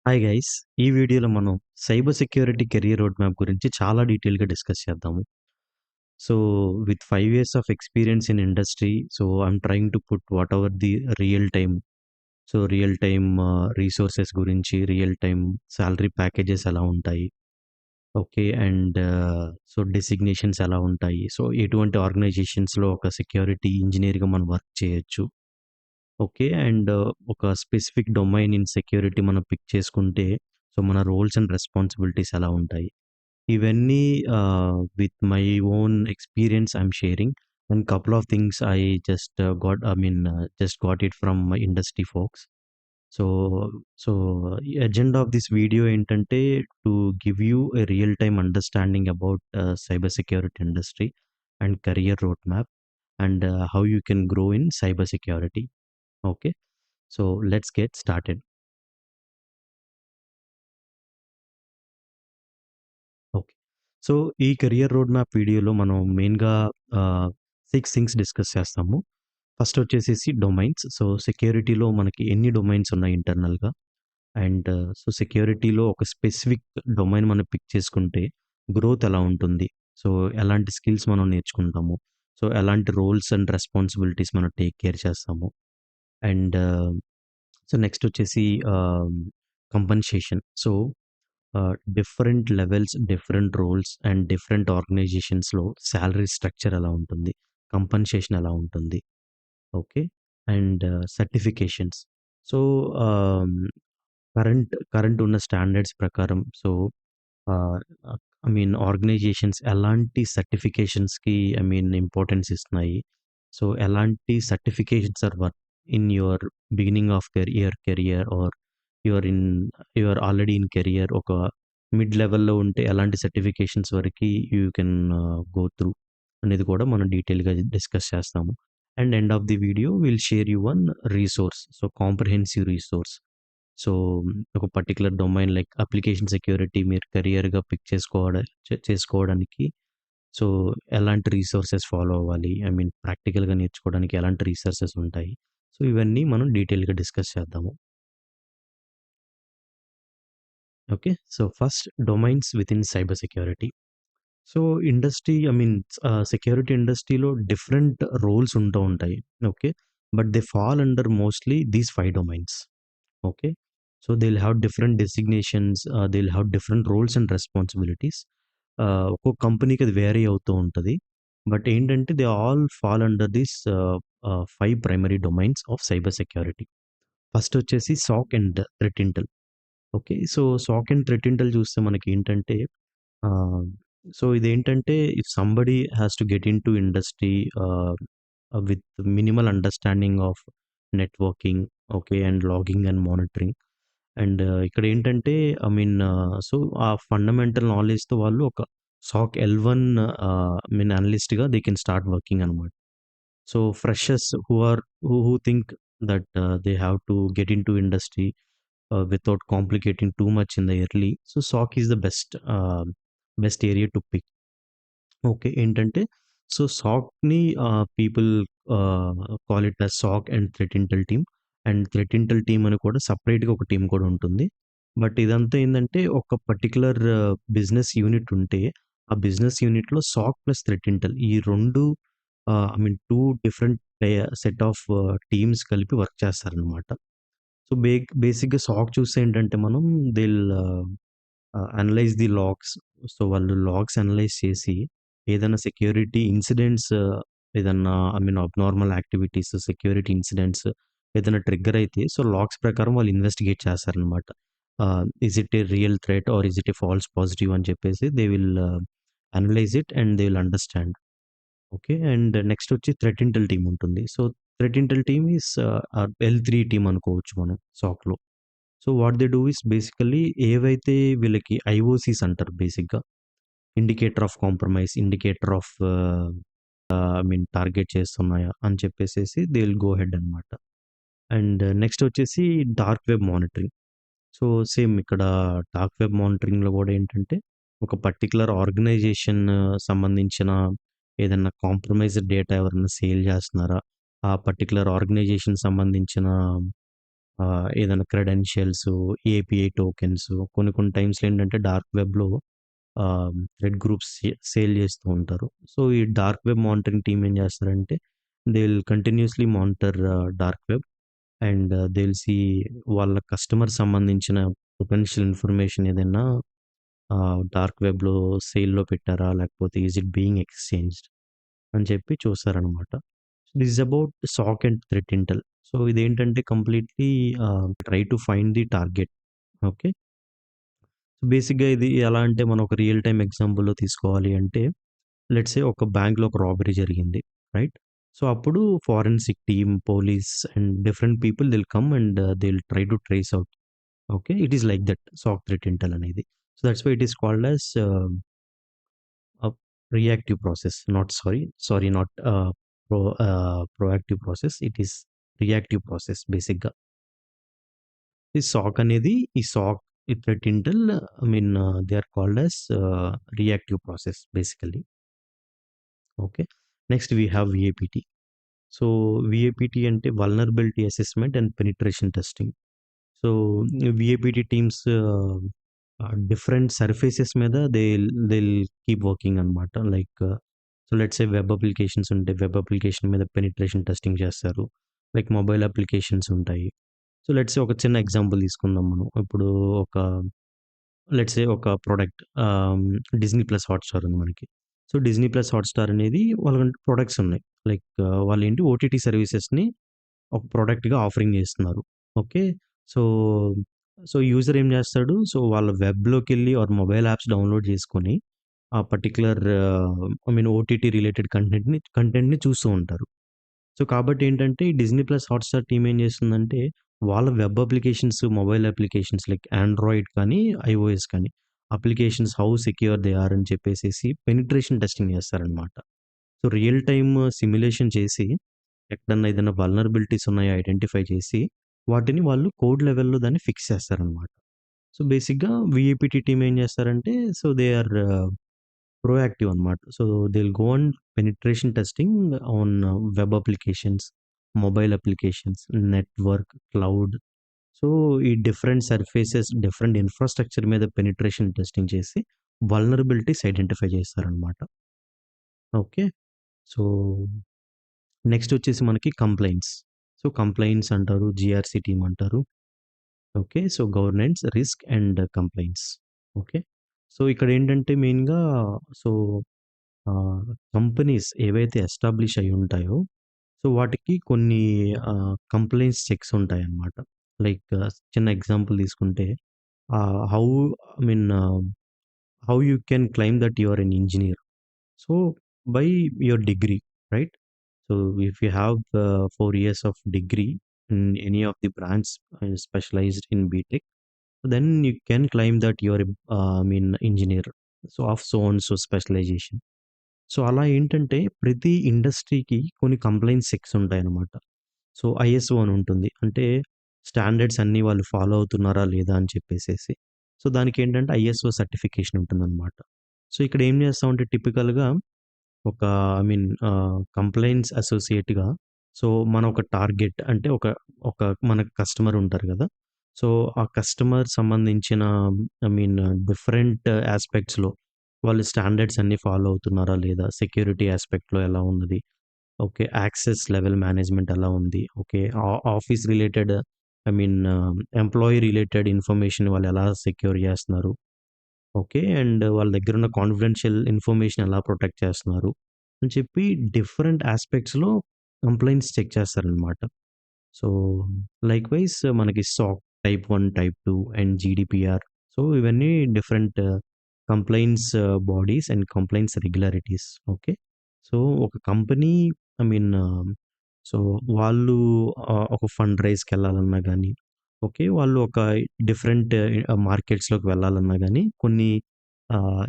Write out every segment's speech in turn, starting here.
Hi guys! ఈ వీడియోలో మనం cyber security career road map గురించి చాలా డీటెయిల్‌గా డిస్కస్ చేద్దాము. So, with 5 years of experience in industry, so I'm trying to put whatever the real time, real time resources గురించి, real time salary packages ఎలా ఉంటాయి, ఓకే. అండ్ డెసిగ్నేషన్స్ ఎలా ఉంటాయి, ఎటువంటి ఆర్గనైజేషన్స్‌లో ఒక సెక్యూరిటీ ఇంజినీర్‌గా మనం వర్క్ చేయొచ్చు, ఓకే. అండ్ ఒక స్పెసిఫిక్ డొమైన్ ఇన్ సెక్యూరిటీ మనం పిక్ చేసుకుంటే, మన రోల్స్ అండ్ రెస్పాన్సిబిలిటీస్ ఎలా ఉంటాయి. ఇవన్నీ with my own experience I'm sharing. And couple of things I just just got it from industry folks. So, so agenda of this video ఏంటంటే to give you a real time understanding about cyber security industry and career road map and how you can grow in cyber security. Okay. So let's get started. Okay. So ఈ career road map వీడియోలో మనం మెయిన్‌గా ah, 6 things discuss చేస్తాము. First వచ్చేసేసి domains. సెక్యూరిటీలో మనకి ఎన్ని domains ఉన్నాయి ఇంటర్నల్‌గా. అండ్ సెక్యూరిటీలో ఒక స్పెసిఫిక్ డొమైన్ మనం పిక్ చేసుకుంటే గ్రోత్ ఎలా ఉంటుంది? సో, ఎలాంటి స్కిల్స్ మనం నేర్చుకుంటాము? ఎలాంటి రోల్స్ అండ్ రెస్పాన్సిబిలిటీస్ మనం టేక్ కేర్ చేస్తాము? అండ్ నెక్స్ట్ వచ్చేసి compensation. Different levels, different roles and different ఆర్గనైజేషన్స్‌లో సాలరీ స్ట్రక్చర్ ఎలా ఉంటుంది? కంపెన్సేషన్ ఎలా ఉంటుంది? Okay. And certifications. So, ah, current ఉన్న స్టాండర్డ్స్ ప్రకారం ఆహ్, ఆర్గనైజేషన్స్ ఎలాంటి సర్టిఫికేషన్స్‌కి ఇంపార్టెన్స్ ఇస్తున్నాయి. ఎలాంటి certifications are worth in your beginning of your career or you are in you are already in career ఒక మిడ్ లెవెల్‌లో ఉంటే ఎలాంటి సర్టిఫికేషన్స్ వరకి యూ కెన్ గో త్రూ అనేది కూడా మనం డీటెయిల్‌గా డిస్కస్ చేస్తాము. And end of the video will share you one resource. Comprehensive resource. So, ఒక particular domain like application security మీరు కెరియర్‌గా పిక్ చేసుకోవడానికి సో, ఎలాంటి రిసోర్సెస్ ఫాలో అవ్వాలి? ప్రాక్టికల్‌గా నేర్చుకోవడానికి ఎలాంటి రిసోర్సెస్ ఉంటాయి? ఇవన్నీ మనం డీటెయిల్‌గా డిస్కస్ చేద్దాము. Okay. First domains within cyber security. So, industry security ఇండస్ట్రీలో డిఫరెంట్ రోల్స్ ఉంటూ ఉంటాయి. Okay. But they fall under mostly these 5 domains. Okay. they'll have different designations, they'll have different roles and responsibilities. ఒక్కొక్క కంపెనీకి అది vary అవుతూ ఉంటది. But ఏంటంటే they all fall under this 5 primary domains of cyber security. First వచ్చేసి SOC and threat intel. Okay. SOC and threat intel చూస్తే మనకేంటంటే ah, ఇదేంటంటే if somebody has to get into industry with minimal understanding of networking, okay. And logging and monitoring. And ఇక్కడేంటంటే ఆ fundamental నాలెడ్జ్‌తో వాళ్ళు ఒక SOC L one అనలిస్ట్‌గా they can start working అనమాట. Freshers who think that they have to get into industry without complicating too much in the early. SOC is the best area to pick. Okay. ఏంటంటే సాక్‌ని people call it as SOC and threat intel team. And threat intel team అని కూడా సెపరేట్‌గా ఒక team కూడా ఉంటుంది. But ఇదంతా ఏందంటే ఒక పర్టిక్యులర్ బిజినెస్ యూనిట్ ఉంటే, ఆ బిజినెస్ యూనిట్‌లో సాక్ ప్లస్ థ్రెట్ ఇంటెల్ ఈ 2 2 డిఫరెంట్ సెట్ ఆఫ్ టీమ్స్ కలిపి వర్క్ చేస్తారనమాట. బేసిక్‌గా సాక్ చూస్తే ఏంటంటే మనం దిల్ అనలైజ్ ది లాగ్స్. వాళ్ళు లాగ్స్ అనలైజ్ చేసి ఏదైనా సెక్యూరిటీ ఇన్సిడెంట్స్, ఏదన్నా అబ్నార్మల్ యాక్టివిటీస్, సెక్యూరిటీ ఇన్సిడెంట్స్ ఏదైనా ట్రిగ్గర్ అయితే లాగ్స్ ప్రకారం వాళ్ళు ఇన్వెస్టిగేట్ చేస్తారనమాట. Is it a real threat or is it a false positive అని చెప్పేసి they will analyse it and they will understand. Okay. And next వచ్చి threat intel team ఉంటుంది. Threat intel team is ఎల్3 team అనుకోవచ్చు మనం సాక్‌లో. What they do is basically ఏవైతే వీళ్ళకి ఐఓసీస్ అంటారు బేసిక్‌గా. Indicator of compromise, indicator of target చేస్తున్నాయా అని చెప్పేసేసి దే విల్ గో హెడ్ అనమాట. అండ్ నెక్స్ట్ వచ్చేసి డార్క్ వెబ్ మానిటరింగ్. సేమ్ ఇక్కడ డార్క్ వెబ్ మానిటరింగ్‌లో గూడా ఏంటంటే, ఒక పర్టిక్యులర్ ఆర్గనైజేషన్ సంబంధించిన ఏదన్నా కాంప్రమైజ్డ్ డేటా ఎవరైనా సేల్ జేస్తున్నారా? ఆ పర్టిక్యులర్ ఆర్గనైజేషన్ సంబంధించిన ఏదైనా క్రెడెన్షియల్స్, ఏపీఐ టోకెన్స్ కొన్ని కొన్ని టైమ్స్‌లో ఏంటంటే డార్క్ వెబ్‌లో థ్రెడ్ గ్రూప్స్ సేల్ చేస్తూ ఉంటారు. సో, ఈ డార్క్ వెబ్ మానిటరింగ్ టీమ్ ఏం చేస్తారంటే they will continuously monitor dark web and they will see వాళ్ళ కస్టమర్ సంబంధించిన పొటెన్షియల్ ఇన్ఫర్మేషన్ ఏదైనా డార్క్ వెబ్‌లో సేల్‌లో పెట్టారా? లేకపోతే ఈస్ ఇట్ బీయింగ్ ఎక్స్‌చేంజ్డ్ అని చెప్పి చూస్తారనమాట. This is about SOC and threat intel. So, ఇదేంటంటే completely try to find the target. Okay. బేసిక్‌గా ఇది ఎలా అంటే మనం ఒక రియల్ టైమ్ ఎగ్జాంపుల్‌లో తీసుకోవాలి అంటే లెట్స్ సే ఒక బ్యాంక్‌లో ఒక రాబరీ జరిగింది. రైట్? సో, అప్పుడు forensic team, police and different people they will come and they will try to trace out. Okay. It is like that SOC threat intel అనేది. So, that's why it is called as reactive process. Sorry not proactive process. It is reactive process బేసిక్‌గా. ఈ SOC అనేది ఈ SOC, ఈ threat intel they are called as reactive process basically. Okay. Next we have వీఏపీటీ. So, VAPT అంటే vulnerability assessment and penetration testing. So, VAPT teams different surfaces మీద they will keep working అనమాట. Like so, let's say web applications ఉంటే web application మీద penetration testing చేస్తారు. Like mobile applications ఉంటాయి. So, let's say ఒక చిన్న example తీసుకుందాం మనం. ఇప్పుడు ఒక లెట్స్ సే ఒక ప్రొడక్ట్ 'డిజ్నీ ప్లస్ హాట్‌స్టార్' ఉంది మనకి. సో, 'డిజ్నీ ప్లస్ హాట్‌స్టార్' అనేది వాళ్ళకంటూ ప్రొడక్ట్స్ ఉన్నాయి. లైక్ వాళ్ళేంటి ఓటీటీ సర్వీసెస్‌ని ఒక ప్రొడక్ట్‌గా ఆఫరింగ్ చేస్తున్నారు. ఓకే. సో, యూజర్ ఏం చేస్తాడు? సో, వాళ్ళ వెబ్‌లోకెళ్ళి ఆర్ మొబైల్ యాప్స్ డౌన్‌లోడ్ చేసుకొని, ఆ పర్టిక్యులర్ ఓటీటీ రిలేటెడ్ కంటెంట్‌ని చూస్తూ ఉంటారు. సో, కాబట్టి ఏంటంటే, ఈ 'డిజ్నీ ప్లస్ హాట్‌స్టార్' టీమ్ ఏం చేస్తుందంటే, వాళ్ళ web applications, mobile applications like Android కానీ, ఐఓఎస్ కానీ, applications how secure they are అని చెప్పేసేసి పెనిట్రేషన్ టెస్టింగ్ చేస్తారనమాట. సో, రియల్ టైమ్ సిమ్యులేషన్ చేసి, ఎక్కడన్నా ఏదైనా వల్నరబిలిటీస్ ఉన్నాయా ఐడెంటిఫై చేసి, వాటిని వాళ్ళు కోడ్ లెవెల్‌లో దాన్ని ఫిక్స్ చేస్తారనమాట. సో, బేసిక్‌గా వీఏపీటీ టీమ్ ఏం చేస్తారంటే, సో, దే ఆర్ ప్రొయాక్టివ్ అనమాట. So, they will go on penetration testing on web applications, mobile applications, network, cloud. So, ఈ డిఫరెంట్ సర్ఫేసెస్, డిఫరెంట్ ఇన్‌ఫ్రాస్ట్రక్చర్ మీద పెనిట్రేషన్ టెస్టింగ్ చేసి, వల్నరబిలిటీస్ ఐడెంటిఫై చేస్తారనమాట. ఓకే. సో, నెక్స్ట్ వచ్చేసి మనకి complaints. So, complaints అంటారు, GRC team అంటారు. Okay. So, governance, risk and complaints. Okay. So, ఇక్కడేంటంటే మెయిన్‌గా సో, ఆహ్, కంపెనీస్ ఏవైతే ఎస్టాబ్లిష్ అయ్యుంటాయో, సో, వాటికి కొన్ని కంప్లెయింట్స్ చెక్స్ ఉంటాయన్నమాట. లైక్ చిన్న ఎగ్జాంపుల్ తీసుకుంటే how I mean how you can claim that you are an engineer. So, by your degree, right? So if you have 4 years of degree in any of the branch specialized in BTech, then you can claim that you are engineer. So of so and so specialization. So, అలా ఏంటంటే ప్రతి ఇండస్ట్రీకి కొన్ని complaint checks ఉంటాయన్నమాట. So, ISO అని ఉంటుంది. అంటే standards అన్నీ వాళ్ళు ఫాలో అవుతున్నారా లేదా అని చెప్పేసేసి. సో, దానికేంటంటే ఐఎస్ఓ సర్టిఫికేషన్ ఉంటుందన్నమాట. సో, ఇక్కడ ఏం చేస్తామంటే టిపికల్‌గా ఒక కంప్లెయింట్స్ అసోసియేట్‌గా సో, మనం ఒక టార్గెట్ అంటే ఒక ఒక మనకు కస్టమర్ ఉంటారు గదా! సో, ఆ కస్టమర్ సంబంధించిన ఐ మీన్ డిఫరెంట్ యాస్పెక్ట్స్‌లో వాళ్ళు స్టాండర్డ్స్ అన్నీ ఫాలో అవుతున్నారా లేదా? సెక్యూరిటీ యాస్పెక్ట్‌లో ఎలా ఉన్నది? ఓకే. యాక్సెస్ లెవెల్ మేనేజ్‌మెంట్ ఎలా ఉంది? Okay. Office related employee related information వాళ్ళు ఎలా సెక్యూర్ జేస్తున్నారు? ఓకే. అండ్ వాళ్ళ దగ్గరున్న కాన్ఫిడెన్షియల్ ఇన్ఫర్మేషన్ ఎలా ప్రొటెక్ట్ చేస్తున్నారు అని చెప్పి డిఫరెంట్ యాస్పెక్ట్స్‌లో కంప్లెయింట్స్ చెక్ చేస్తారనమాట. సో, లైక్‌వైస్ మనకి సాక్ టైప్ 1, టైప్ 2 అండ్ జీడీపీఆర్. సో, ఇవన్నీ different complaints bodies and complaints regularities. Okay. So, ఒక కంపెనీ ఐ మీన్ సో, వాళ్ళు ఒక ఫండ్ రైజ్‌కెళ్ళాలన్నా గానీ, ఓకే. వాళ్ళు ఒక డిఫరెంట్ మార్కెట్స్‌లోకి వెళ్ళాలన్నా గానీ, కొన్ని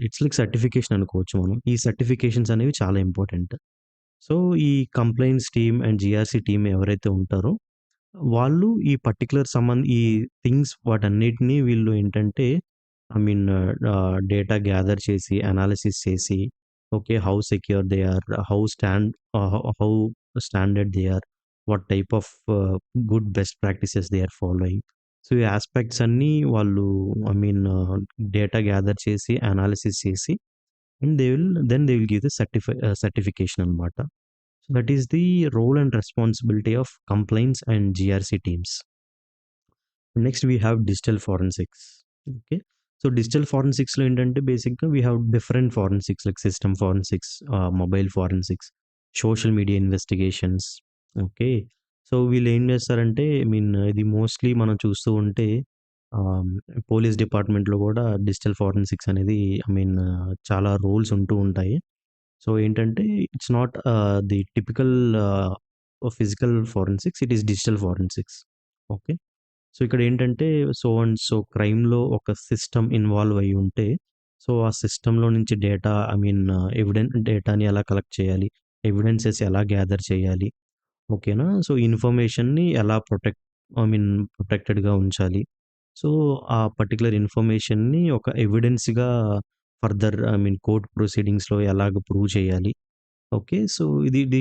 ఇట్స్ లైక్ సర్టిఫికేషన్ అనుకోవచ్చు మనం. ఈ సర్టిఫికేషన్స్ అనేవి చాలా ఇంపార్టెంట్. సో, ఈ complaints team and GRC team ఎవరైతే ఉంటారో, వాళ్ళు ఈ పర్టిక్యులర్ ఈ థింగ్స్ వాటన్నిటిని వీళ్ళు ఏంటంటే డేటా గ్యాదర్ చేసి, అనాలిసిస్ చేసి, okay. How secure they are, how standard they are. What type of good best practices they are following. So, ఈ యాస్పెక్ట్స్ అన్నీ వాళ్ళు ఐ మీన్ డేటా గ్యాదర్ చేసి, అనాలిసిస్ చేసి and they will give the certification అనమాట. So, that is the role and responsibility of compliance and GRC teams. Next we have digital forensics. Okay. So, digital ఫారెన్సిక్స్‌లో ఏంటంటే బేసిక్‌గా we have different forensics like system forensics, mobile forensics, social media investigations. Okay. So, వీళ్ళేం చేస్తారంటే I mean ఇది mostly మనం చూస్తూ ఉంటే ఆహ్, పోలీస్ డిపార్ట్మెంట్‌లో కూడా డిజిటల్ ఫారెన్సిక్స్ అనేది ఐ మీన్ చాలా రోల్స్ ఉంటూ ఉంటాయి. సో, ఏంటంటే it's not the typical physical forensics, it is digital forensics. Okay. So, ఇక్కడేంటంటే సో అండ్ సో క్రైమ్‌లో ఒక సిస్టమ్ ఇన్వాల్వ్ అయ్యి ఉంటే, సో, ఆ సిస్టమ్‌లో నుంచి డేటా ఐ మీన్ డేటాని ఎలా కలెక్ట్ చేయాలి? ఎవిడెన్సెస్ ఎలా గ్యాదర్ చేయాలి? ఓకేనా? సో, ఇన్ఫర్మేషన్‌ని ఎలా ఐ మీన్ ప్రొటెక్టెడ్‌గా ఉంచాలి? సో, ఆ పర్టిక్యులర్ ఇన్ఫర్మేషన్‌ని ఒక ఎవిడెన్స్‌గా ఫర్దర్ ఐ మీన్ కోర్ట్ ప్రొసీడింగ్స్‌లో ఎలాగ ప్రూవ్ చేయాలి? Okay. So,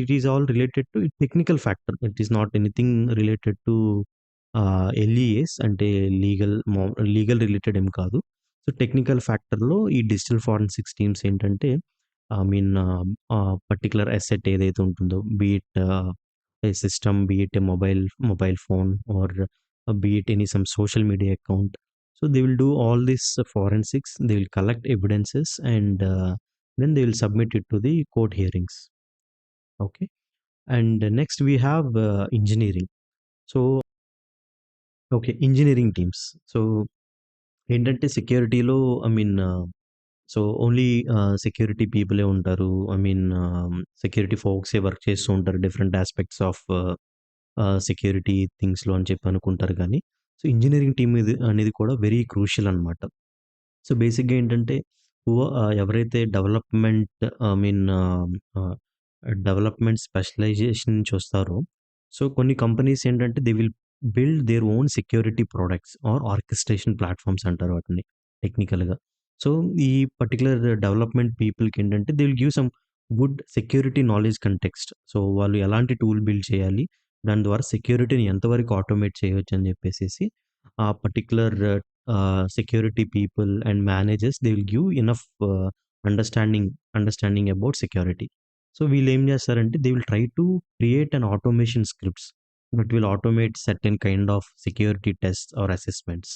it is all related to technical factor. It is not anything related to LEAs అంటే లీగల్ రిలేటెడ్ ఏం కాదు. సో, టెక్నికల్ ఫ్యాక్టర్‌లో ఈ డిజిటల్ ఫారెన్సిక్స్ టీమ్స్ ఏంటంటే ఐ మీన్ పర్టిక్యులర్ అసెట్ ఏదైతే ఉంటుందో be it a system, be it a mobile phone or be it any some social media account. So, they will do all this forensics. They will collect evidences and then they will submit it to the court hearings. Okay. And next we have engineering. So, okay, engineering teams. So, ఏంటంటే సెక్యూరిటీలో I mean so, only security పీపులే ఉంటారు. I mean security ఫోక్సే work చేస్తూ ఉంటారు. Different aspects of security థింగ్స్‌లో అని చెప్పి అనుకుంటారు గానీ, సో, ఇంజినీరింగ్ టీమ్ అనేది కూడా వెరీ క్రూషియల్ అనమాట. సో, బేసిక్‌గా ఏంటంటే ఎవరైతే I mean ah, development specialisation నుంచి వస్తారో, సో, కొన్ని కంపెనీస్ ఏంటంటే they will build their own security products or orchestration platforms అంటారు వాటిని టెక్నికల్‌గా. సో, ఈ పర్టిక్యులర్ డెవలప్‌మెంట్ పీపుల్‌కి ఏంటంటే they will give some good security knowledge context. So, వాళ్ళు ఎలాంటి టూల్ బిల్డ్ చేయాలి? దాని ద్వారా సెక్యూరిటీని ఎంతవరకు ఆటోమేట్ చేయొచ్చని చెప్పేసేసి ఆ పర్టిక్యులర్ security people and managers, they will give enough understanding about security. So, వీళ్ళేం చేస్తారంటే they will try to create an automation scripts that will automate certain kind of security tests or assessments.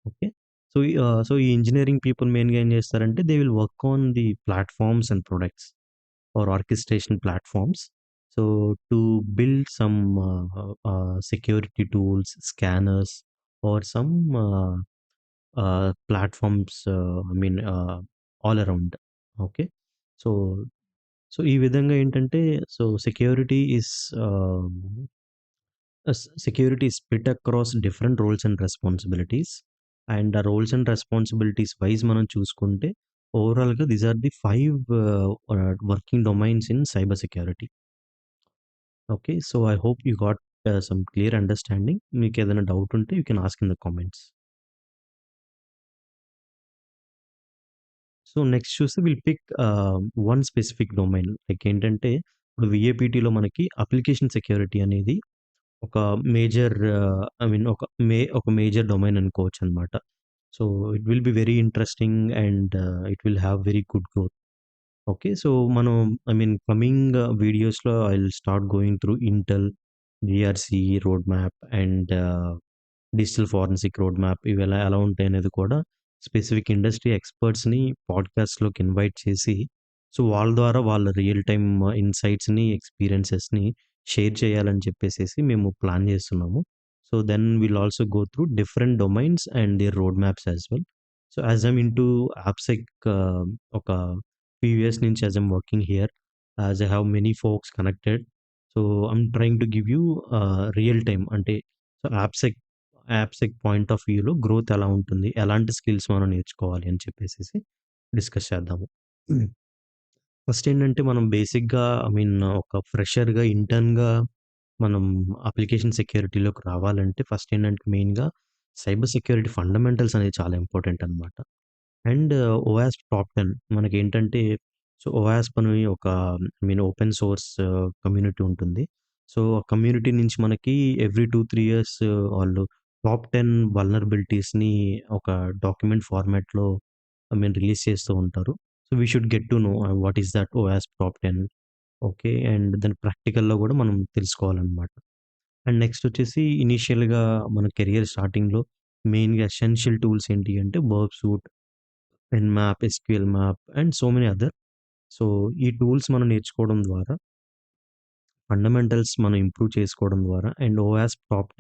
Okay. So, ఈ engineering people మెయిన్‌గా ఏం చేస్తారంటే they will work on the platforms and products or orchestration platforms. So, to build some security tools, scanners or some platforms I mean all around. Okay. So, ఈ విధంగా ఏంటంటే so, ah, security is split across different roles and responsibilities. And ఆ roles and responsibilities wise మనం చూసుకుంటే ఓవరాల్‌గా these are the 5 working domains in cyber security. Okay. So, I hope you got some clear understanding. మీకేదైనా doubt ఉంటే you can ask in the comments. So, next చూస్తే will pick one specific domain. Like ఏంటంటే, ఇప్పుడు వీఏపీటీలో మనకి application security అనేది ఒక major I mean ఒక మేజర్ డొమైన్ అనుకోవచ్చనమాట. So, it will be very interesting and it will have very good growth. Okay. So, మనం ఐ మీన్ కమింగ్ వీడియోస్‌లో I will start going through intel, GRC road map and digital forensic road map ఇవి ఎలా ఉంటాయనేది కూడా specific industry ఎక్స్‌పర్ట్స్‌ని పాడ్‌కాస్ట్‌లోకి invite చేసి, so, వాళ్ళ ద్వారా వాళ్ళ రియల్ టైమ్ ఇన్‌సైట్స్‌ని, ఎక్స్‌పీరియన్సెస్‌ని షేర్ చేయాలని చెప్పేసేసి మేము ప్లాన్ చేస్తున్నాము. So, then will also go through different domains and their road maps as well. So, as I'm into AppSec ఒక ఫ్యూ ఇయర్స్ నుంచి as I'm working here, as I have many folks connected. So, I'm trying to give you real time అంటే so, AppSec point of వ్యూలో growth ఎలా ఉంటుంది? ఎలాంటి skills మనం నేర్చుకోవాలి అని చెప్పేసేసి డిస్కస్ చేద్దాము. ఫస్ట్ ఏంటంటే మనం బేసిక్‌గా ఐ మీన్ ఒక ఫ్రెషర్‌గా, ఇంటర్న్‌గా మనం అప్లికేషన్ సెక్యూరిటీలోకి రావాలంటే ఫస్ట్ ఏంటంటే మెయిన్‌గా సైబర్ సెక్యూరిటీ ఫండమెంటల్స్ అనేది చాలా ఇంపార్టెంట్ అనమాట. అండ్ ఓవాస్ప్ టాప్ 10 మనకేంటంటే సో, ఓవాస్ప్ అని ఒక I mean open source community ఉంటుంది. సో, ఆ కమ్యూనిటీ నుంచి మనకి ఎవ్రీ 2, 3 ఇయర్స్ వాళ్ళు టాప్ 10 వల్నరబిలిటీస్‌ని ఒక డాక్యుమెంట్ ఫార్మాట్‌లో రిలీజ్ చేస్తూ ఉంటారు. So, we should get to know what is that ఓయాసిప్ టాప్ 10. ఓకే. అండ్ దాని ప్రాక్టికల్‌లో గూడా మనం తెలుసుకోవాలనమాట. అండ్ నెక్స్ట్ వచ్చేసి ఇనీషియల్‌గా మన కెరియర్ స్టార్టింగ్‌లో మెయిన్‌గా ఎసెన్షియల్ టూల్స్ ఏంటి అంటే Burp Suite, Nmap, sqlmap and so many other. So, ఈ టూల్స్ మనం నేర్చుకోవడం ద్వారా ఫండమెంటల్స్ మనం ఇంప్రూవ్ చేసుకోవడం ద్వారా అండ్ ఓయాసిప్ టాప్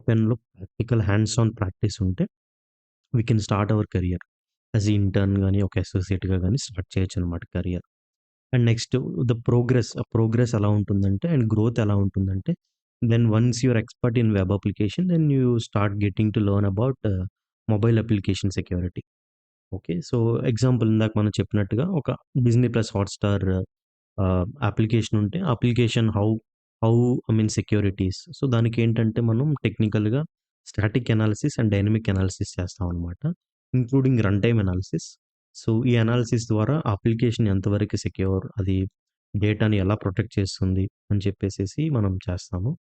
10లో ప్రాక్టికల్ హ్యాండ్స్ ఆన్ ప్రాక్టీస్ ఉంటే we can start our career. As a intern గాని, ఒక అసోసియేట్‌గా గాని స్టార్ట్ చేయొచ్చనమాట కెరియర్. అండ్ నెక్స్ట్ ప్రోగ్రెస్ ఎలా ఉంటుందంటే అండ్ గ్రోత్ ఎలా ఉంటుందంటే then once you are expert in web application then you start getting to learn about mobile application security. Okay. So, example ఇందాక మనం చెప్పినట్టుగా ఒక డిస్నీ ప్లస్ హాట్‌స్టార్ అప్లికేషన్ ఉంటే application how secure it is. So, దానికేంటంటే మనం టెక్నికల్‌గా static analysis and dynamic analysis చేస్తామనమాట. Including run time analysis. So, ఈ అనాలిసిస్ ద్వారా అప్లికేషన్ ఎంతవరకు సెక్యూర్, అది డేటాని ఎలా ప్రొటెక్ట్ చేస్తుంది అని చెప్పేసేసి మనం చేస్తాము.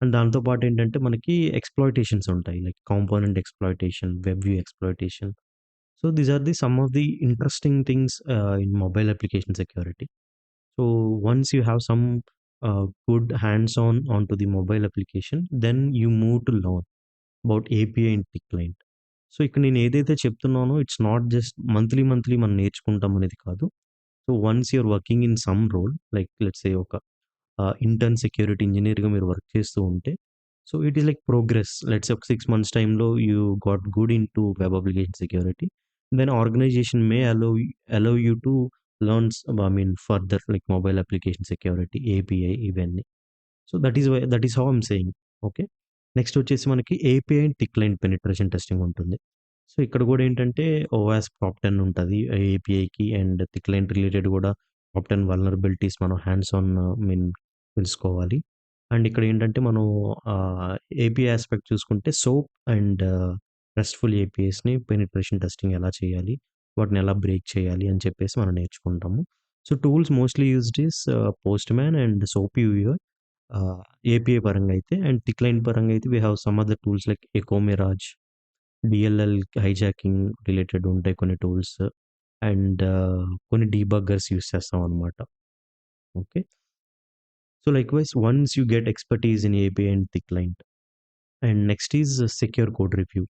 అండ్ దాంతో పాటేంటంటే మనకి ఎక్స్‌ప్లాయిటేషన్స్ ఉంటాయి. Like component exploitation, web view exploitation. So these are the some of the interesting things in mobile application security. So once you have some good hands-on onto the mobile application, then you move to learn about API and TIC client. So, ఇక్కడ నేను ఏదైతే చెప్తున్నానో it's not just monthly మనం నేర్చుకుంటాం అనేది కాదు. So, once you are working in some role like let's say ఒక intern security ఇంజినీర్‌గా మీరు వర్క్ చేస్తూ ఉంటే, so, it is like progress. Let's say ఒక 6 మంత్స్ టైమ్‌లో you got good into web application security. Then organization may allow you to learns further like mobile application security, API ఇవన్నీ. So, that is how I'm saying. Okay. Next వచ్చేసి మనకి API and thick client penetration testing ఉంటుంది. So, ఇక్కడ గూడా ఏంటంటే ఓవాస్ప్ top 10 ఉంటది. ఏపీఐకి అండ్ టిక్ లైన్ రిలేటెడ్ గూడా టాప్ 10 వల్నరబిలిటీస్ మనం హ్యాండ్స్ ఆన్ తెలుసుకోవాలి. అండ్ ఇక్కడ ఏంటంటే మనం ఆహ్, ఏపీఐ యాస్పెక్ట్ చూసుకుంటే సోప్ అండ్ రెస్ట్‌ఫుల్ ఏపీఐస్‌ని పెనిట్రేషన్ టెస్టింగ్ ఎలా చేయాలి? వాటిని ఎలా బ్రేక్ చేయాలి? అని చెప్పేసి మనం నేర్చుకుంటాము. So, tools mostly used is Postman and SoapUI ah, API పరంగా అయితే. అండ్ టిక్ లైన్ పరంగా అయితే we have some other tools like Echo Mirage, DLL hijacking related ఉంటాయి కొన్ని టూల్స్. అండ్ కొన్ని డీబగ్గర్స్ యూజ్ చేస్తామనమాట. Okay. So, likewise once you get expertise in API and thick client and next is secure code review.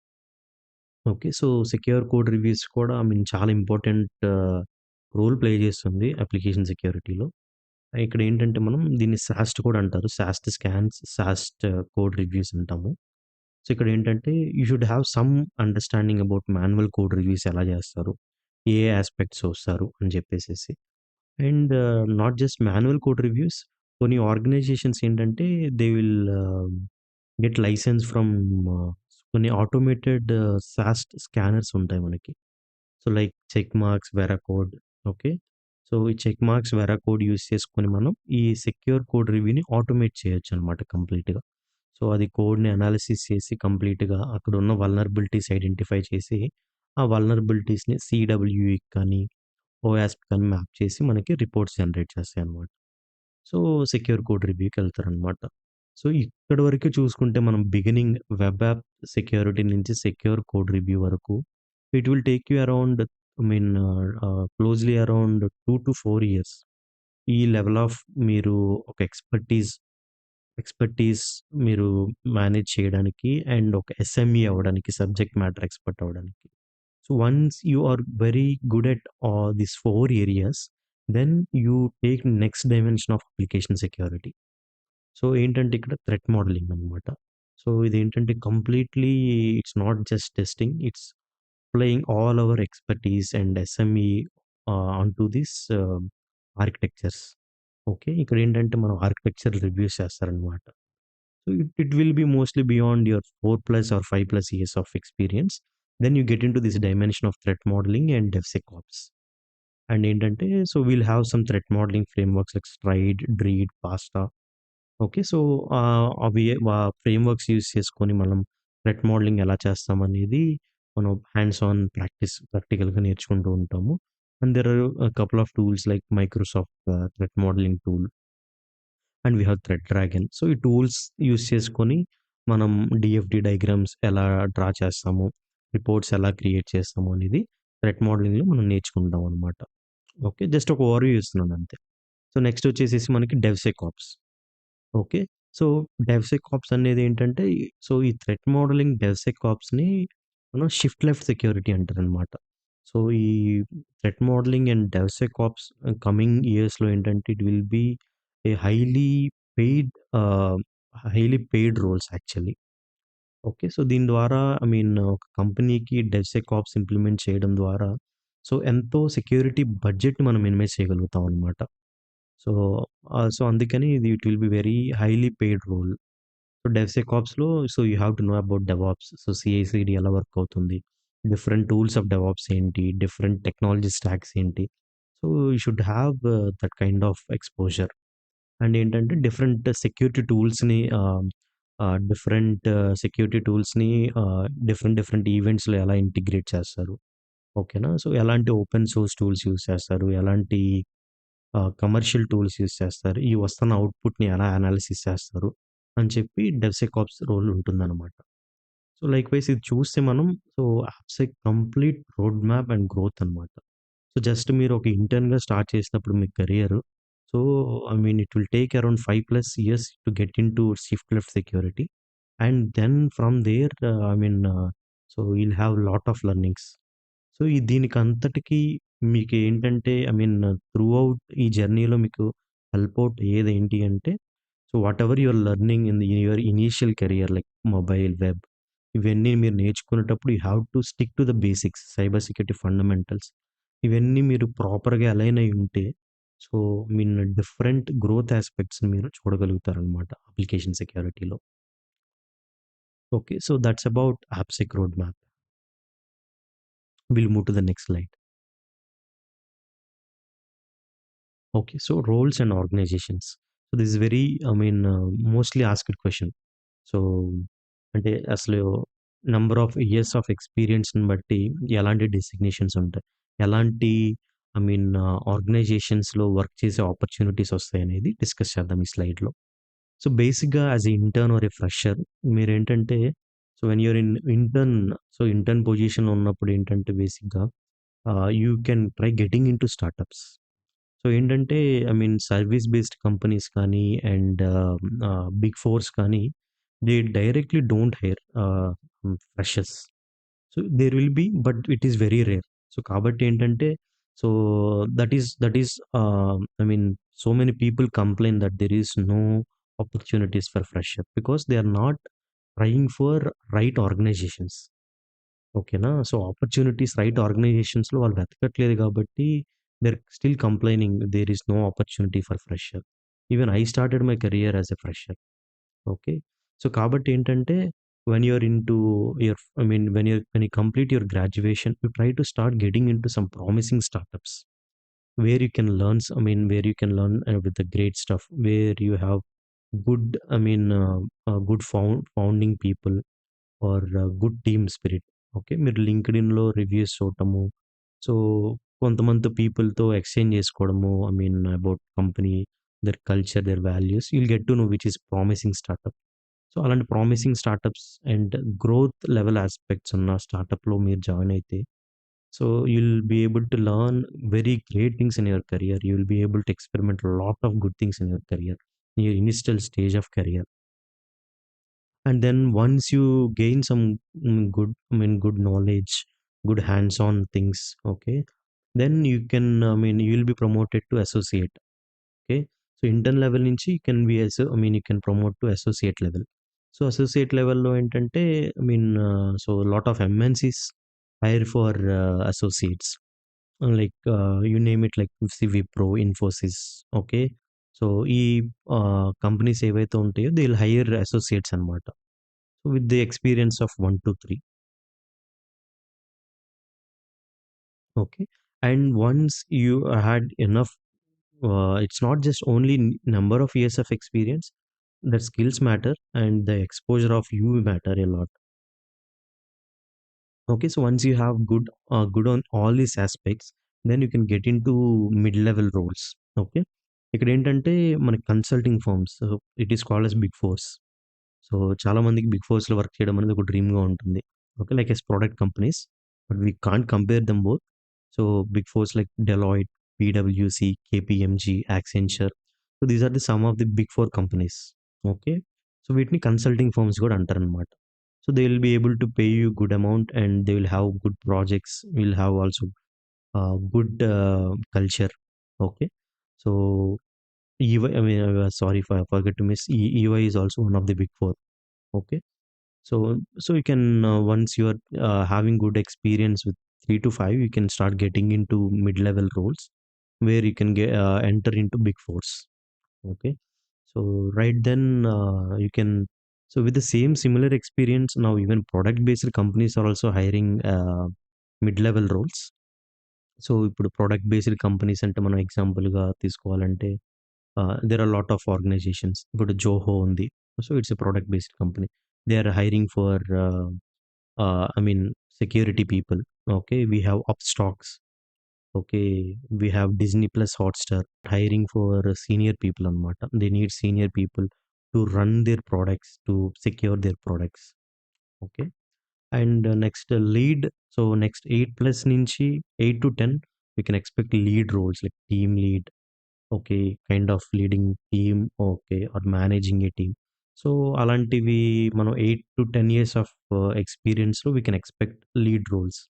Okay. So, secure code reviews కూడా చాలా important role play చేస్తుంది application సెక్యూరిటీలో. ఇక్కడేంటంటే మనం దీన్ని SAST కూడా అంటారు. సాస్ట్ కోడ్ రివ్యూస్ అంటాము. సో, ఇక్కడేంటంటే you should have some understanding about manual code reviews ఎలా చేస్తారు? ఏ యాస్పెక్ట్స్ చూస్తారు అని చెప్పేసేసి. And not just manual code reviews, కొన్ని ఆర్గనైజేషన్స్ ఏంటంటే they will get licence from కొన్ని ఆటోమేటెడ్ సాస్ట్ స్కానర్స్ ఉంటాయి మనకి. So, like Checkmarx, Veracode. Okay. So, ఈ చెక్ మార్క్స్, వెరాకోడ్ యూజ్ చేసుకొని మనం ఈ సెక్యూర్ కోడ్ రివ్యూని ఆటోమేట్ చేయొచ్చనమాట కంప్లీట్‌గా. సో, అది కోడ్‌ని అనాలిసిస్ చేసి కంప్లీట్‌గా అక్కడున్న వల్నరబిలిటీస్ ఐడెంటిఫై చేసి, ఆ వల్నరబిలిటీస్‌ని సీడబ్ల్యూఈకి కానీ, ఓయాస్ప్ కానీ మ్యాప్ చేసి మనకి రిపోర్ట్స్ జనరేట్ చేస్తాయనమాట. సో, సెక్యూర్ కోడ్ రివ్యూకెళ్తారనమాట. సో, ఇక్కడి వరకే చూసుకుంటే మనం బిగినింగ్ వెబ్ యాప్ సెక్యూరిటీ నుంచి సెక్యూర్ కోడ్ రివ్యూ వరకు it will take you around closely around 2-4 years. ఈ లెవెల్ ఆఫ్ మీరు ఒక ఎక్స్‌పర్టీస్ మీరు మేనేజ్ చేయడానికి అండ్ ఒక ఎస్ఎంఈ అవ్వడానికి, సబ్జెక్ట్ మ్యాటర్ ఎక్స్‌పర్ట్ అవ్వడానికి. So, once you are very good at these 4 areas, then you take next dimension of application security. So, ఏంటంటే ఇక్కడ థ్రెట్ మోడలింగ్ అనమాట. సో, ఇదేంటంటే completely it's not just testing. It's applying all our expertise and SME onto this architectures. Okay. ఇక్కడేంటంటే మనం architecture reviews చేస్తారనమాట. So, it will be mostly beyond your 4 plus or 5 plus years of experience. Then you get into this dimension of threat modelling and DevSecOps. And ఏంటంటే so, we'll have some threat modelling frameworks like STRIDE, DREAD, PASTA. Okay. So, అవి frameworks use చేసుకొని మనం threat modelling ఎలా చేస్తామనేది మనం hands on ప్రాక్టికల్‌గా నేర్చుకుంటూ ఉంటాము. And there are couple of tools like Microsoft threat modelling tool. And we have Threat Dragon. So, ఈ tools use చేసుకొని మనం డీఎఫ్‌డి డయాగ్రామ్స్ ఎలా డ్రా చేస్తాము, రిపోర్ట్స్ ఎలా క్రియేట్ చేస్తాము అనేది థ్రెట్ మోడలింగ్‌లో మనం నేర్చుకుంటాం అనమాట. ఓకే. జస్ట్ ఒక ఓవర్‌వ్యూ ఇస్తున్నాను అంతే. సో, నెక్స్ట్ వచ్చేసేసి మనకి డెవ్‌సెకాప్స్. ఓకే. సో, డెవ్‌సెకాప్స్ అనేదేంటంటే, సో, ఈ థ్రెట్ మోడలింగ్ డెవ్‌సెకాప్స్‌ని మనం షిఫ్ట్ లెఫ్ట్ సెక్యూరిటీ అంటారనమాట. సో, ఈ threat modelling and DevSecOps coming ఇయర్స్‌లో ఏంటంటే, it will be a paid ah, highly paid roles actually. Okay. So, దీని ద్వారా ఐ మీన్ ఒక కంపెనీకి డెవ్‌సెకాప్స్ ఇంప్లిమెంట్ చేయడం ద్వారా, సో, ఎంతో సెక్యూరిటీ బడ్జెట్‌ని మనం మినిమైజ్ చేయగలుగుతాం అనమాట. సో, సో, అందుకని ఇది it will be very highly paid role. So, డెవ్‌సెకాప్స్‌లో so, you have to know about DevOps. So, CICD ఎలా వర్క్ అవుతుంది? డిఫరెంట్ టూల్స్ ఆఫ్ డెవాప్స్ ఏంటి? డిఫరెంట్ టెక్నాలజీ స్టాక్స్ ఏంటి? So, you should have that kind of exposure. And ఏంటంటే different security టూల్స్‌ని different security టూల్స్‌ని different different ఈవెంట్స్‌లో ఎలా integrate చేస్తారు? ఓకేనా? సో, ఎలాంటి ఓపెన్ సోర్స్ టూల్స్ యూజ్ చేస్తారు? ఎలాంటి కమర్షియల్ టూల్స్ యూజ్ చేస్తారు? ఈ వస్తున్న అవుట్‌పుట్‌ని ఎలా అనాలిసిస్ చేస్తారు? అని చెప్పి డెవ్‌సెకాప్స్ రోల్ ఉంటుందనమాట. సో, లైక్‌వైస్ ఇది చూస్తే మనం so, AppSec complete road map and growth అనమాట. సో, జస్ట్ మీరు ఒక ఇంటర్న్‌గా స్టార్ట్ చేసినప్పుడు మీ career so, I mean it will take around 5+ years to get into shift left security. And then from there I mean so, you'll have lot of learnings. So, ఈ దీనికంతటికి మీకేంటంటే I mean throughout ఈ జర్నీలో మీకు help out అయ్యేదేంటి అంటే, so, whatever you are learning in your initial career like mobile, web ఇవన్నీ మీరు నేర్చుకునేటప్పుడు you have to stick to the basics, cyber security fundamentals. ఇవన్నీ మీరు ప్రాపర్‌గా అలైన్ అయ్యి ఉంటే, సో, మీన్ డిఫరెంట్ గ్రోత్ యాస్పెక్ట్స్‌ని మీరు చూడగలుగుతారనమాట అప్లికేషన్ సెక్యూరిటీలో. Okay. So, that's about AppSec road map. Will move to the next slide. Okay. So, roles and organisations. So, this is very I mean mostly asked question. So, అంటే అసలు number of years of ఎక్స్‌పీరియన్స్‌ని బట్టి ఎలాంటి designations ఉంటాయి? ఎలాంటి I mean ఆర్గనైజేషన్స్‌లో work చేసే opportunities వస్తాయనేది డిస్కస్ చేద్దాం ఈ స్లైడ్‌లో. సో, బేసిక్‌గా as a intern or a fresher మీరేంటంటే so, when you are in intern so, intern పొజిషన్‌లో ఉన్నప్పుడు ఏంటంటే బేసిక్‌గా you can try getting into startups. So, ఏంటంటే I mean service based companies కానీ అండ్ బిగ్ ఫోర్స్ కానీ they directly don't hire freshers. So, there will be but it is very rare. So, కాబట్టి ఏంటంటే so, that is I mean so many people complain that there is no opportunities for fresher because they are not trying for right organisations. ఓకేనా? So, opportunities right ఆర్గనైజేషన్స్‌లో వాళ్ళు వెతకట్లేదు గాబట్టి, they are still complaining there is no opportunity for fresher. Even I started my career as a fresher. Okay. So, కాబట్టి ఏంటంటే, when you are into I mean when you complete your graduation, you try to start getting into some promising startups. Where you can learn I mean where you can learn with the great stuff. Where you have good I mean good founding people or good team spirit. Okay. మీరు లింక్డ్ఇన్‌లో reviews చూడటము. So, కొంతమంది పీపుల్‌తో exchange చేసుకోవడము. I mean about company, their culture, their values. You'll get to know which is promising startup. So, అలాంటి promising startups and growth level aspects ఉన్న స్టార్టప్‌లో మీరు జాయిన్ అయితే, so, you'll be able to learn very great things in your career. You will be able to experiment lot of good things in your career. In your initial stage of career. And then once you gain some good I mean good knowledge, good hands on things, okay, then you can I mean you will be promoted to associate. Okay. So intern level నుంచి you can be as I mean you can promote to associate level. So associate level లో ఏంటంటే I mean so lot of MNCs hire for associates. Like you name it like Wipro, Infosys. Okay. So ఈ companies ఏవైతే ఉంటాయో they will hire associates అన్నమాట. With the experience of 1 to 3. Okay. And once you had enough, it's not just only number of years of experience, the skills matter and the exposure of you matter a lot. Okay. So once you have good on all these aspects, then you can get into mid-level roles. Okay. ఇక్కడేంటంటే మనకి consulting firms it is called as big fours. So, చాలా మందికి big ఫోర్స్‌లో work చేయడం అనేది ఒక డ్రీమ్‌గా ఉంటుంది. Okay. Like as product companies. But we can't compare them both. So, big fours like Deloitte, పీడబ్ల్యూసీ, KPMG, Accenture. So, these are the some of the big four companies. Okay. So, వీటిని consulting firms గూడా అంటారనమాట. So, they will be able to pay you good amount and they will have good projects. Will have also good culture. Okay. So, EY I mean sorry forget to miss EY is also one of the big four. Okay. So so you can once you are having good experience with 3 to 5, you can start getting into mid-level roles where you can get enter into big fours. Okay. So right then you can, so with the same similar experience now even product-based companies are also hiring mid-level roles. So ఇప్పుడు product based companies అంటే మనం ఎగ్జాంపుల్‌గా తీసుకోవాలంటే there are lot of organisations. ఇప్పుడు జోహో ఉంది. So it's a product based company. They are hiring for I mean security people. Okay. We have Upstox. Okay. We have Disney plus Hotstar hiring for senior people అన్నమాట. They need senior people to run their products, to secure their products. Okay. And next lead. So next 8+ నుంచి 8-10 we can expect lead roles like team lead. Okay. Kind of leading team. Okay. Or managing a team. So, అలాంటివి మనం 8-10 years of ఎక్స్‌పీరియన్స్‌లో we can expect lead roles.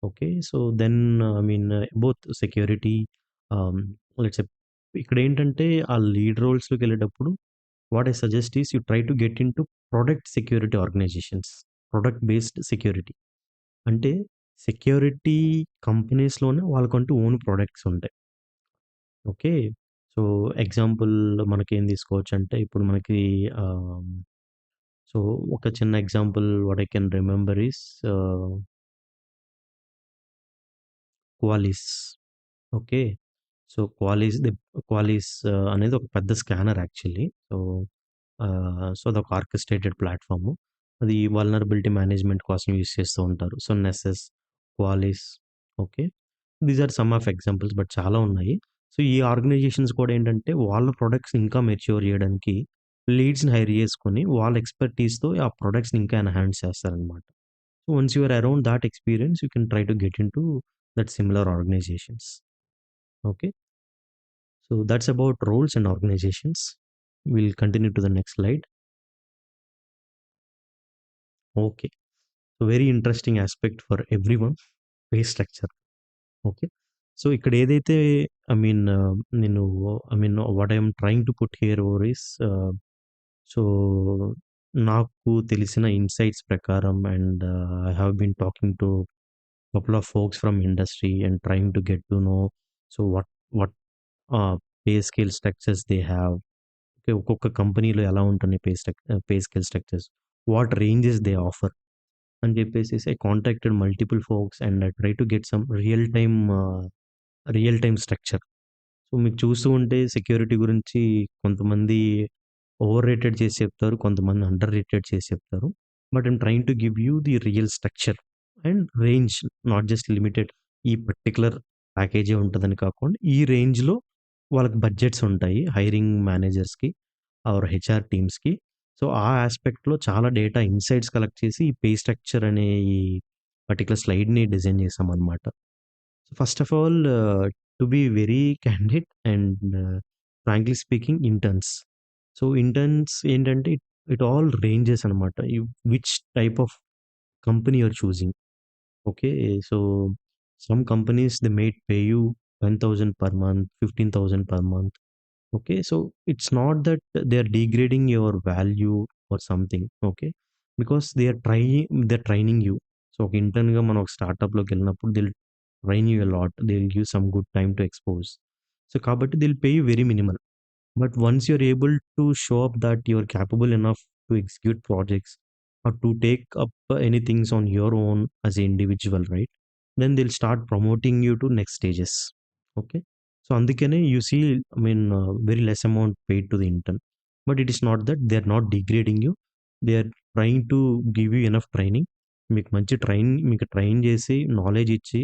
Okay. So, then I mean both security ah, let's say ఇక్కడేంటంటే ఆ lead రోల్స్‌లోకెళ్ళేటప్పుడు what I suggest is you try to get into product security organisations. Product based security. అంటే security కంపెనీస్‌లోనే వాళ్ళకంటూ own products ఉంటాయి. Okay. So, example మనకేం తీసుకోవచ్చంటే, ఇప్పుడు మనకి ఆహ్, సో, ఒక చిన్న example what I can remember is Qualys. Okay. So, Qualys అనేది ఒక పెద్ద స్కానర్ యాక్చువల్లీ. సో, సో, అదొక ఆర్కెస్ట్రేటెడ్ ప్లాట్‌ఫార్మ్. అది వల్నరబిలిటీ మేనేజ్‌మెంట్ కోసం యూజ్ చేస్తూ ఉంటారు. So, Nessus, Qualys. Okay. These are some of examples but చాలా ఉన్నాయి. సో, ఈ ఆర్గనైజేషన్స్ కూడా ఏంటంటే వాళ్ళ ప్రొడక్ట్స్ ఇంకా మెచ్యూర్ చేయడానికి లీడ్స్‌ని హైర్ చేసుకొని వాళ్ళ ఎక్స్‌పర్‌టీస్‌తో ఆ ప్రొడక్ట్స్‌ని ఇంకా ఎన్హాన్స్ చేస్తారనమాట. So, once you are around that experience you can try to get into that similar organisations. Okay. So, that's about roles and organisations. Will continue to the next slide. Okay. So, very interesting aspect for everyone pay structure. Okay. So, ఇక్కడ ఏదైతే I mean నేను I mean what I am trying to put here over is so, నాకు తెలిసిన insights ప్రకారం and I have been talking to couple of folks from industry and trying to get to know so, what pay scale structures they have. Okay. ఒక్కొక్క కంపెనీలో ఎలా ఉంటున్నాయి pay scale structures. What ranges they offer అని చెప్పేసేసి I contacted multiple folks and I try to get some real time structure. So, మీకు చూస్తూ ఉంటే security గురించి కొంతమంది ఓవర్ రేటెడ్ చేసి చెప్తారు. కొంతమంది అండర్ రేటెడ్ చేసి చెప్తారు. But I'm trying to give you the real structure and range. Not just limited ఈ పర్టిక్యులర్ ప్యాకేజే ఉంటదని కాకుండా ఈ రేంజ్‌లో వాళ్ళకి బడ్జెట్స్ ఉంటాయి. హైరింగ్ మేనేజర్స్‌కి ఆర్ హెచ్ఆర్ టీమ్స్‌కి. సో, ఆ యాస్పెక్ట్‌లో చాలా డేటా ఇన్‌సైట్స్ కలెక్ట్ చేసి ఈ పే స్ట్రక్చర్ అనే ఈ పర్టిక్యులర్ స్లైడ్‌ని డిజైన్ చేశామనమాట. First of all to be very candid and frankly speaking interns. So, interns ఏంటంటే ఇట్ ఆల్ రేంజెస్ అనమాట. Which type of company you are choosing. Okay. So, some companies they may pay you 10,000 per month, 15,000 per month. Okay. So, it's not that they are degrading your value or something. Okay. Because they are training you. So, ఒక ఇంటర్న్‌గా మనం ఒక స్టార్టప్‌లోకెళ్ళినప్పుడు they will train you a lot. They will give some good time to expose. So, కాబట్టి they will pay you very minimal. But once you're able to show up that you're capable enough to execute projects or to take up any things on your own as an individual, right? Then they'll start promoting you to next stages. Okay. So అందుకనే you see, I mean, very less amount paid to the intern. But it is not that they're not degrading you. They are trying to give you enough training. మీకు train చేసి knowledge ఇచ్చి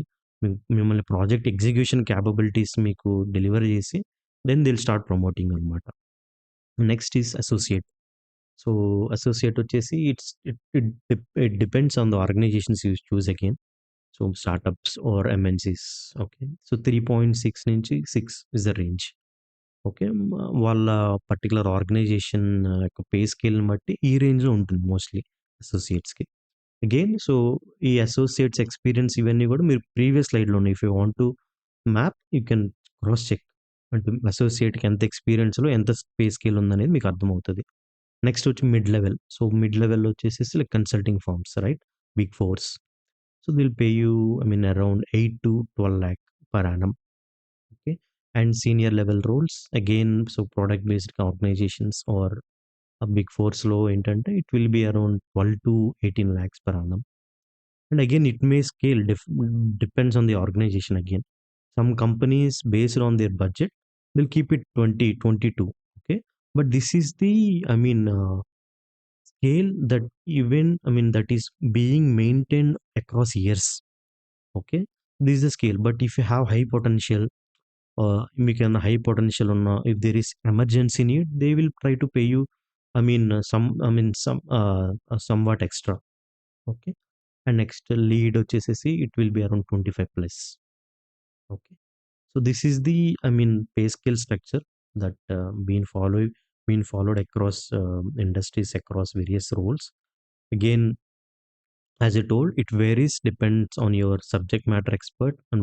మిమ్మల్ని project execution capabilities మీకు deliver చేసి then they will start promoting అనమాట. Next is associate. So, associate వచ్చేసి it depends on the organisations you choose again. So, startups or MNCs. Okay. So, 3.6 నుంచి 6 is the range. Okay. వాళ్ళ particular organisation యొక్క pay స్కేల్‌ని బట్టి ఈ రేంజ్‌లో ఉంటుంది మోస్ట్‌లీ అసోసియేట్స్‌కి. అగైన్ సో, ఈ అసోసియేట్స్ ఎక్స్‌పీరియన్స్ ఇవన్నీ గూడా మీరు ప్రీవియస్ స్లైడ్‌లో ఉన్నాయి. If you want to map you can cross check. అంటే అసోసియేట్‌కి ఎంత ఎక్స్‌పీరియన్స్‌లో ఎంత పే స్కేల్ ఉందనేది మీకు అర్థమవుతది. నెక్స్ట్ వచ్చి మిడ్ లెవెల్. సో, మిడ్ లెవెల్‌లో వచ్చేసేసి like consulting firms right? Big fours. So, they will pay you I mean around 8-12 lakh per annum. Okay. And senior level roles again so, product based organisations or big ఫోర్స్‌లో ఏంటంటే it will be around 12-18 lakhs per annum. And again, it may scale depends on the organization again. Some companies based on their budget will keep it 20, 22. Okay. But this is the, I mean, scale that even, I mean, that is being maintained across years. Okay. This is the scale. But if you have high potential, మీకు ఏమైనా high potential ఉన్నా, if there is emergency need, they will try to pay you somewhat extra. Okay. And next lead వచ్చేసేసి it will be around 25 plus. Okay. So, this is the I mean pay scale structure that been followed across industries, across various roles. Again as I told, it varies, depends on your subject matter expert and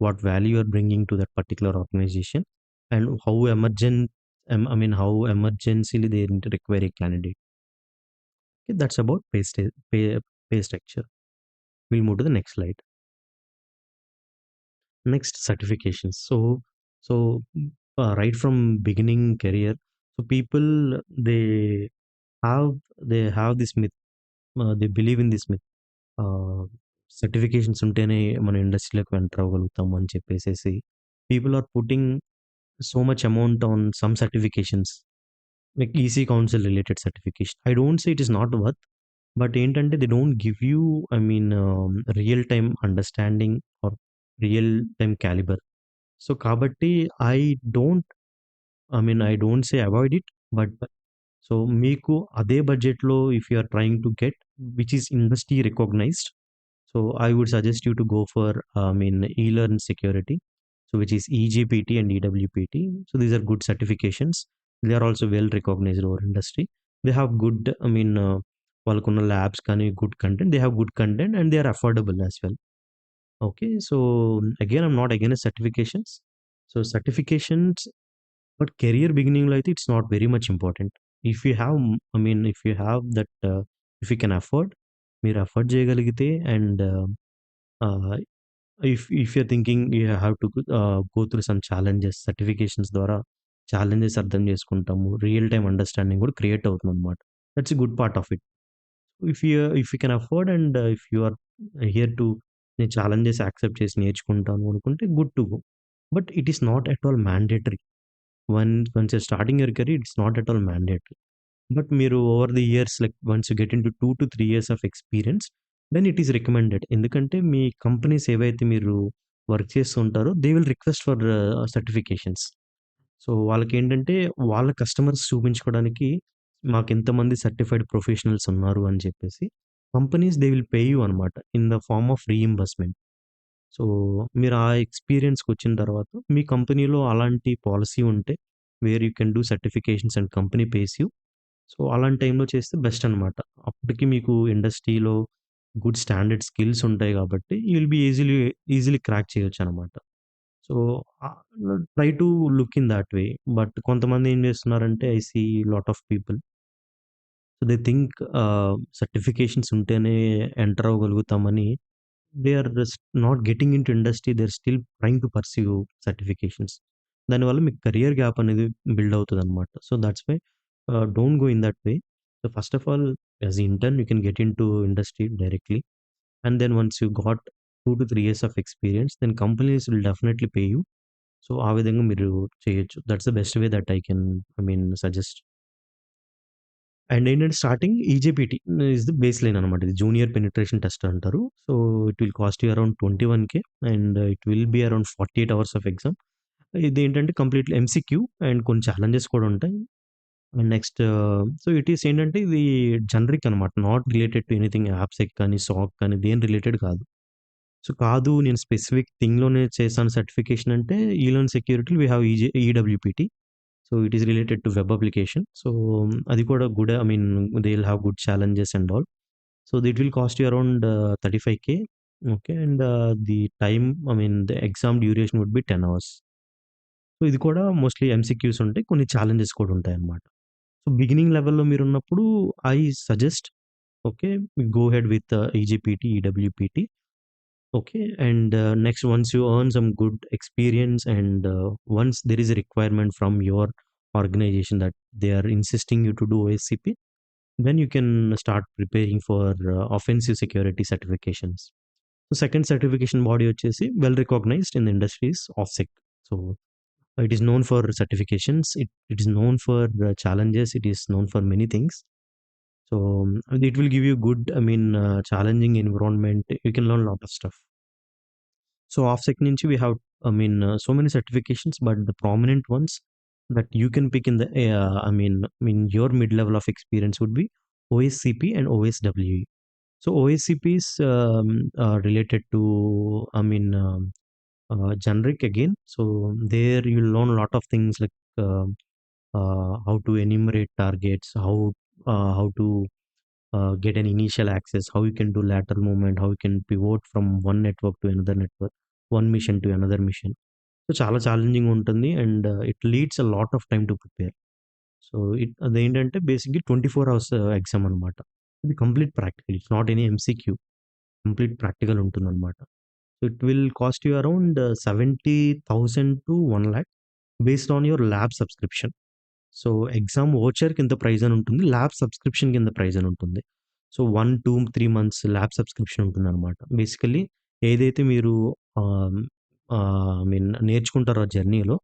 what value you're bringing to that particular organization, and how how emergency they require a candidate. Okay, that's about pay structure. We'll move to the next slide. Next, certifications. Right from beginning career, so people have have this myth. They believe in this myth. Certifications ఉంటేనే మన ఇండస్ట్రీలోకి enter అవ్వగలుగుతాం అని చెప్పేసేసి people are putting so much amount on some certifications like EC Council related certification. I don't say it is not worth, but ఏంటంటే they don't give you I mean real time understanding or real time calibre. So కాబట్టి I don't I don't say avoid it, but so మీకు అదే బడ్జెట్‌లో if you are trying to get which is industry recognised. So I would suggest you to go for eLearn Security, so which is EJPT and EWPT. So these are good certifications. They are also well recognized over industry. They have good, వాళ్ళకున్న labs కానీ good content. They have good content and they are affordable as well. Okay, so again, I'm not against certifications. So certifications, but career beginning లో అయితే it's not very much important. If you have, if you have that, if you can afford, మీరు afford చేయగలిగితే and ah, if you're thinking you have to go through some challenges, certifications ద్వారా challenges అర్థం చేసుకుంటాము. Real time understanding కూడా create అవుతుందన్నమాట. That's a good part of it. If you can afford and if you are here to నేను challenges accept చేసి నేర్చుకుంటాను అనుకుంటే good to go. But it is not at all mandatory. Once you're starting your career it's not at all mandatory. But మీరు over the years like once you get into 2-3 years of experience then it is recommended. ఎందుకంటే మీ companies ఏవైతే మీరు work చేస్తూ ఉంటారో they will request for certifications. So, వాళ్ళకేంటంటే వాళ్ళ customers చూపించుకోవడానికి మాకింతమంది సర్టిఫైడ్ ప్రొఫెషనల్స్ ఉన్నారు అని చెప్పేసి companies they will pay you అనమాట in the form of reimbursement. So, మీరు ఆ ఎక్స్‌పీరియన్స్‌కొచ్చిన తర్వాత మీ కంపెనీలో అలాంటి పాలిసీ ఉంటే where you can do certifications and company pays you. So, అలాంటి టైంలో చేస్తే బెస్ట్ అనమాట. అప్పటికి మీకు ఇండస్ట్రీలో గుడ్ స్టాండర్డ్ స్కిల్స్ ఉంటాయి కాబట్టి you will be easily crack చేయొచ్చనమాట. So, ah, try to look in that way. But కొంతమంది ఏం చేస్తున్నారంటే I see lot of people. So, they think certifications ఉంటేనే ఎంటర్ అవ్వగలుగుతామని they are just not getting into industry. They are still trying to pursue certifications. దానివల్ల మీకు career gap అనేది build అవుతదనమాట. So, that's why don't go in that way. So first of all, as an intern, you can get into industry directly, and then once you got 2 to 3 years of experience, then companies will definitely pay you. So, ఆ విధంగా మీరు చేయొచ్చు. That's the best way that I can suggest. And ఏంటంటే starting eJPT is the base line అనమాట. ఇది junior penetration test అంటారు. So, it will cost you around 21,000 and it will be around 48 hours of exam. ఇదేంటంటే completely MCQ and కొన్ని challenges కూడా ఉంటాయి. And next so it is ఏంటంటే ఇది generic అనమాట. Not related to anything AppSec కానీ, సాక్ కానీ దేని రిలేటెడ్ కాదు. సో కాదు నేను స్పెసిఫిక్ థింగ్‌లోనే చేశాను సర్టిఫికేషన్ అంటే ఈలర్న్ సెక్యూరిటీ వి హావ్ ఈడబ్ల్యూపీటీ. So it is related to web application. So అది కూడా good I mean they will have good challenges and all. So it will cost you around 35,000. Okay. And the time I mean the exam duration would be 10 hours. So ఇది కూడా mostly MCQs ఉంటాయి. కొన్ని challenges కూడా ఉంటాయన్నమాట. So beginning లెవెల్‌లో మీరున్నప్పుడు I suggest okay. Go ahead with eJPT, ఈడబ్ల్యూపీటీ. Okay. And next once you earn some good experience and once there is a requirement from your organization that they are insisting you to do OSCP, then you can start preparing for offensive security certifications. So second certification body వచ్చేసి well recognized in the industries OffSec. So it is known for certifications, it is known for challenges, it is known for many things. So it will give you good I mean challenging environment, you can learn a lot of stuff. So OffSec నుంచి we have I mean so many certifications, but the prominent ones that you can pick in the I mean your mid level of experience would be OSCP and OSWE. So OSCP is related to I mean generic again. So there you'll learn a lot of things like how to enumerate targets, how to get an initial access, how you can do lateral movement, how you can pivot from one network to another network, one mission to another mission. So చాలా challenging ఉంటుంది and it leads a lot of time to prepare. So అదేంటంటే బేసిక్‌గా 24 hours exam అనమాట. ఇది complete practical. It's not any MCQ. Complete practical ఉంటుందనమాట. So it will cost you around 70,000 to 1,00,000 based on your lab subscription. So exam voucher కింద price అని ఉంటుంది. Lab subscription కింద price అని ఉంటుంది. సో 1, 2, 3 మంత్స్ ల్యాబ్ సబ్స్క్రిప్షన్ ఉంటుందనమాట. Basically ఏదైతే మీరు ఆహ్, ఐ మీన్ నేర్చుకుంటారో ఆ జర్నీలో,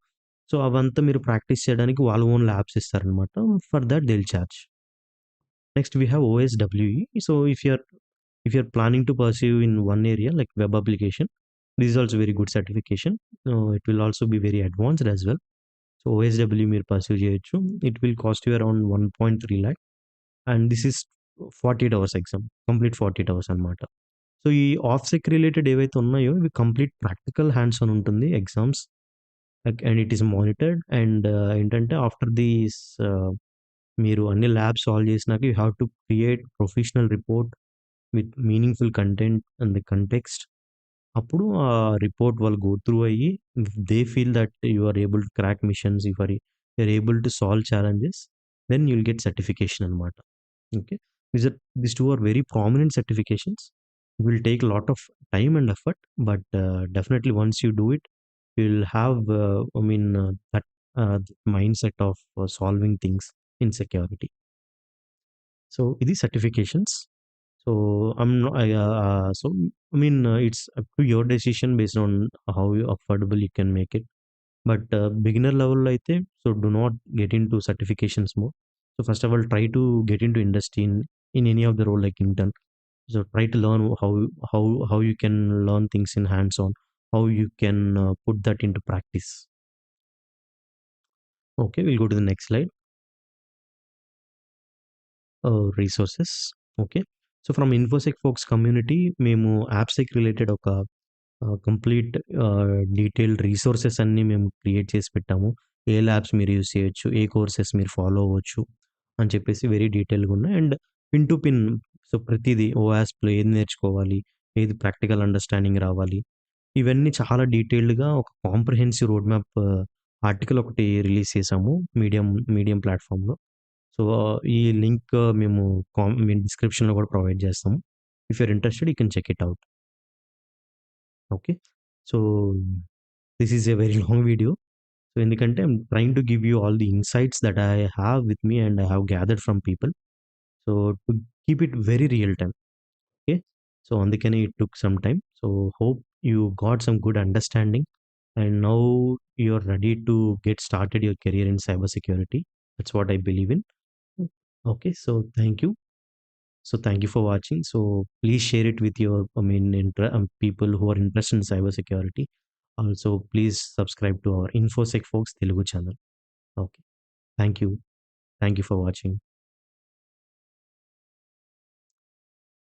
సో అవంతా మీరు ప్రాక్టీస్ చేయడానికి వాళ్ళ ఓన్ ల్యాబ్స్ ఇస్తారనమాట. For that they will charge. Next we have OSWE. So if you're planning to pursue in one area like web application, this is also very good certification. It will also be very advanced as well. So OSW మీరు pursue చేయొచ్చు. It will cost you around 1.3 lakh and this is 48 hours exam. Complete 48 hours అనమాట. So ఈ OffSec related ఏవైతే ఉన్నాయో ఇవి complete practical hands on ఉంటుంది exams. And it is monitored and ఏంటంటే after these మీరు అన్ని ల్యాబ్స్ సాల్వ్ చేసినాక you have to create professional report with meaningful content and the context. అప్పుడు ఆ రిపోర్ట్ వాళ్ళు గో త్రూ అయ్యి they feel that you are able to crack missions, you are able to solve challenges, then you will get certification అనమాట. Okay. These two are very prominent certifications. It will take a lot of time and effort, but definitely once you do it, you'll have that mindset of solving things in security. So ఇది certifications. So it's up to your decision based on how affordable you can make it. But beginner level అయితే so do not get into certifications more. So first of all, try to get into industry in any of the role like intern. So try to learn how you can learn things in hands on, how you can put that into practice. Okay, we'll go to the next slide. Resources. Okay. So from InfoSec folks community, మేము AppSec related ఒక complete detailed resources అన్నీ మేము create చేసి పెట్టాము. ఏ labs మీరు use చేయొచ్చు, ఏ courses మీరు follow అవ్వచ్చు అని చెప్పేసి వెరీ డీటెయిల్‌గా ఉన్నాయి. And pin to pin so ప్రతీదీ ఓయాస్ప్‌లో ఏది నేర్చుకోవాలి, ఏది ప్రాక్టికల్ అండర్‌స్టాండింగ్ రావాలి, ఇవన్నీ చాలా డీటెయిల్డ్‌గా ఒక కాంప్రహెన్సివ్ రోడ్ మ్యాప్ ఆర్టికల్ ఒకటి రిలీజ్ చేసాము మీడియం ప్లాట్‌ఫామ్‌లో. సో ఈ లింక్ మేము డిస్క్రిప్షన్‌లో కూడా ప్రొవైడ్ చేస్తాము. If you are interested you can check it out. Okay. So this is a very long video. So ఎందుకంటే I'm trying to give you all the insights that I have with me and I have gathered from people. So to keep it very real time. Okay. So అందుకని it took some time. So hope you got some good understanding and now you are ready to get started your career in cyber security. That's what I believe in. Okay. So thank you. So thank you for watching. So please share it with your, people who are interested in cybersecurity. Also please subscribe to our Infosec Folks Telugu channel. Okay. Thank you. Thank you for watching.